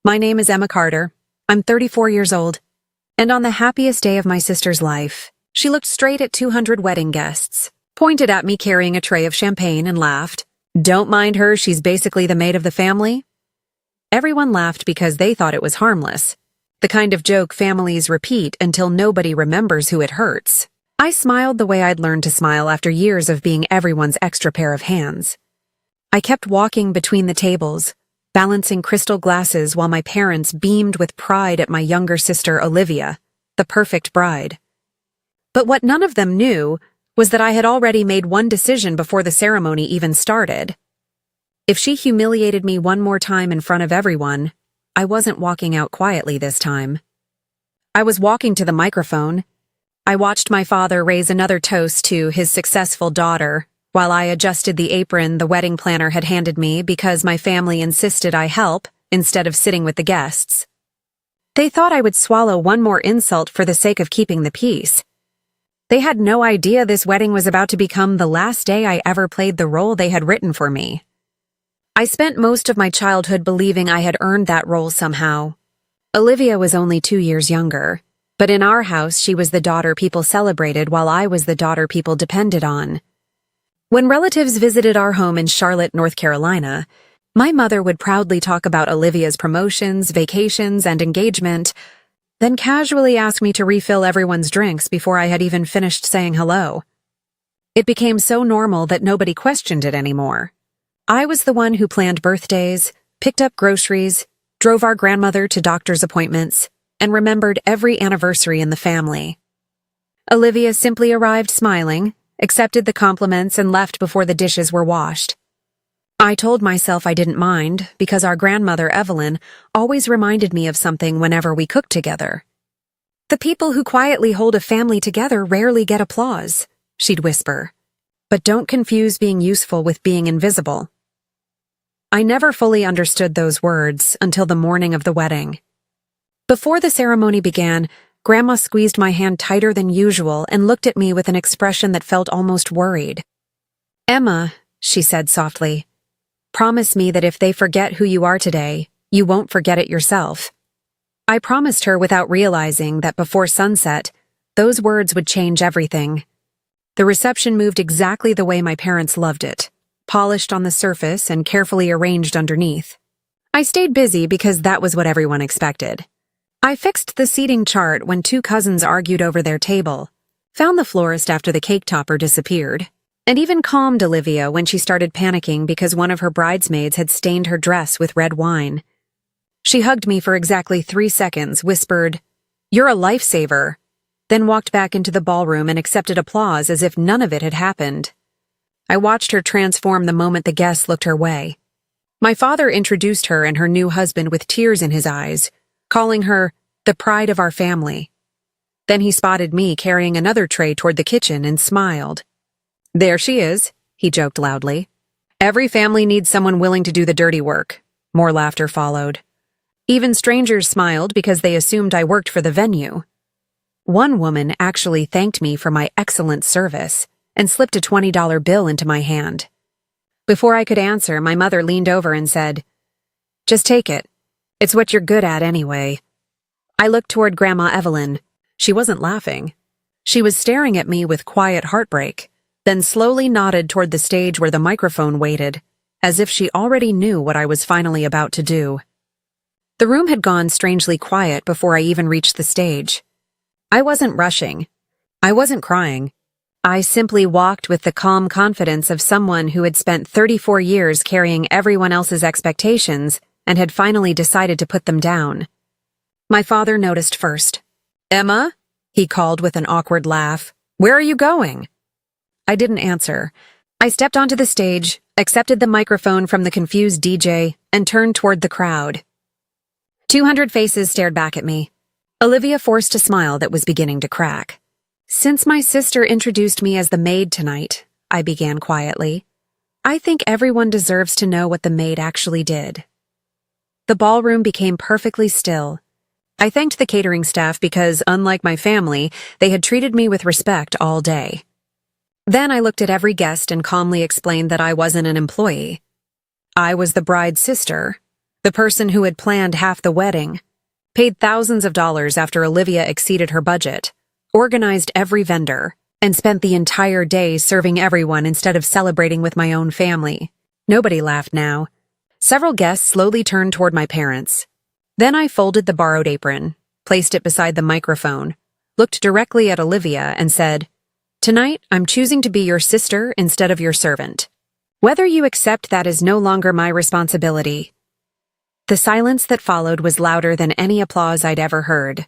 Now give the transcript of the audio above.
My name is Emma Carter. I'm 34 years old. And on the happiest day of my sister's life, she looked straight at 200 wedding guests, pointed at me carrying a tray of champagne and laughed. Don't mind her, she's basically the maid of the family. Everyone laughed because they thought it was harmless. The kind of joke families repeat until nobody remembers who it hurts. I smiled the way I'd learned to smile after years of being everyone's extra pair of hands. I kept walking between the tables, balancing crystal glasses while my parents beamed with pride at my younger sister Olivia, the perfect bride. But what none of them knew was that I had already made one decision before the ceremony even started. If she humiliated me one more time in front of everyone, I wasn't walking out quietly this time. I was walking to the microphone. I watched my father raise another toast to his successful daughter, while I adjusted the apron the wedding planner had handed me because my family insisted I help instead of sitting with the guests. They thought I would swallow one more insult for the sake of keeping the peace. They had no idea this wedding was about to become the last day I ever played the role they had written for me. I spent most of my childhood believing I had earned that role somehow. Olivia was only 2 years younger, but in our house she was the daughter people celebrated while I was the daughter people depended on. When relatives visited our home in Charlotte, North Carolina, my mother would proudly talk about Olivia's promotions, vacations, and engagement, then casually ask me to refill everyone's drinks before I had even finished saying hello. It became so normal that nobody questioned it anymore. I was the one who planned birthdays, picked up groceries, drove our grandmother to doctor's appointments, and remembered every anniversary in the family. Olivia simply arrived smiling, accepted the compliments, and left before the dishes were washed. I told myself I didn't mind because our grandmother, Evelyn, always reminded me of something whenever we cooked together. The people who quietly hold a family together rarely get applause, she'd whisper. But don't confuse being useful with being invisible. I never fully understood those words until the morning of the wedding. Before the ceremony began, Grandma squeezed my hand tighter than usual and looked at me with an expression that felt almost worried. "Emma," she said softly, "promise me that if they forget who you are today, you won't forget it yourself." I promised her without realizing that before sunset, those words would change everything. The reception moved exactly the way my parents loved it, polished on the surface and carefully arranged underneath. I stayed busy because that was what everyone expected. I fixed the seating chart when 2 cousins argued over their table, found the florist after the cake topper disappeared, and even calmed Olivia when she started panicking because one of her bridesmaids had stained her dress with red wine. She hugged me for exactly 3 seconds, whispered, "You're a lifesaver," then walked back into the ballroom and accepted applause as if none of it had happened. I watched her transform the moment the guests looked her way. My father introduced her and her new husband with tears in his eyes, calling her the pride of our family. Then he spotted me carrying another tray toward the kitchen and smiled. "There she is," he joked loudly. "Every family needs someone willing to do the dirty work." More laughter followed. Even strangers smiled because they assumed I worked for the venue. One woman actually thanked me for my excellent service and slipped a $20 bill into my hand. Before I could answer, my mother leaned over and said, "Just take it. It's what you're good at anyway." I looked toward Grandma Evelyn. She wasn't laughing. She was staring at me with quiet heartbreak, then slowly nodded toward the stage where the microphone waited, as if she already knew what I was finally about to do. The room had gone strangely quiet before I even reached the stage. I wasn't rushing. I wasn't crying. I simply walked with the calm confidence of someone who had spent 34 years carrying everyone else's expectations and had finally decided to put them down. My father noticed first. "Emma?" he called with an awkward laugh. "Where are you going?" I didn't answer. I stepped onto the stage, accepted the microphone from the confused DJ, and turned toward the crowd. 200 faces stared back at me. Olivia forced a smile that was beginning to crack. "Since my sister introduced me as the maid tonight," I began quietly, "I think everyone deserves to know what the maid actually did." The ballroom became perfectly still. I thanked the catering staff because, unlike my family, they had treated me with respect all day. Then I looked at every guest and calmly explained that I wasn't an employee. I was the bride's sister, The person who had planned half the wedding, paid thousands of dollars after Olivia exceeded her budget, organized every vendor, and spent the entire day serving everyone instead of celebrating with my own family. Nobody laughed now. Several guests slowly turned toward my parents. Then I folded the borrowed apron, placed it beside the microphone, looked directly at Olivia, and said, "Tonight, I'm choosing to be your sister instead of your servant. Whether you accept that is no longer my responsibility." The silence that followed was louder than any applause I'd ever heard.